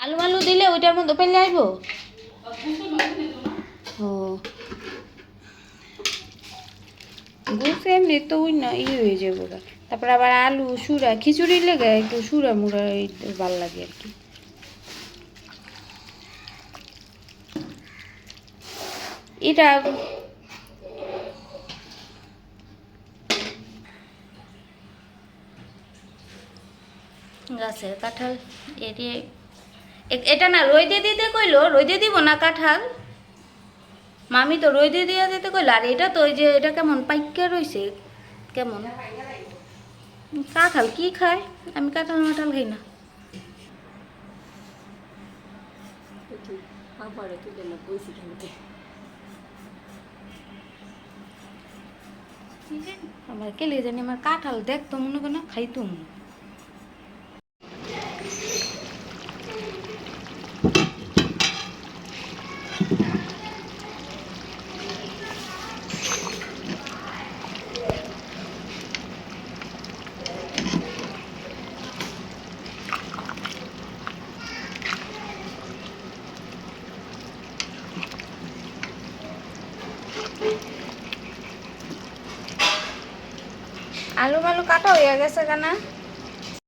আলু আলু দিলে ওইটার মধ্যে পেলে আইব। ও গুছ এমনি তো ওই না হয়ে যাবো গা। তারপর আবার আলু সুরা খিচুড়ি লেগে একটু সুরা মুড়া ভাল লাগে আর কি। এটা গাছের কাঁঠাল এটা না রইদে দিতে কইলো, রইদে দিব না কাঁঠাল, মামি তো রইদে দিয়া দিতে কইলো। আর এটা তো ওই যে এটা কেমন পাইকা রইছে কেমন। কাঁঠাল কি খায়, আমি কাঁঠাল মাঠাল খাই না। আমার কেলে জানি আমার কাঁঠাল দেখতো মনে করে না খাইতো মনে। আলু মালু কাটা হয়ে গেছে কেনা।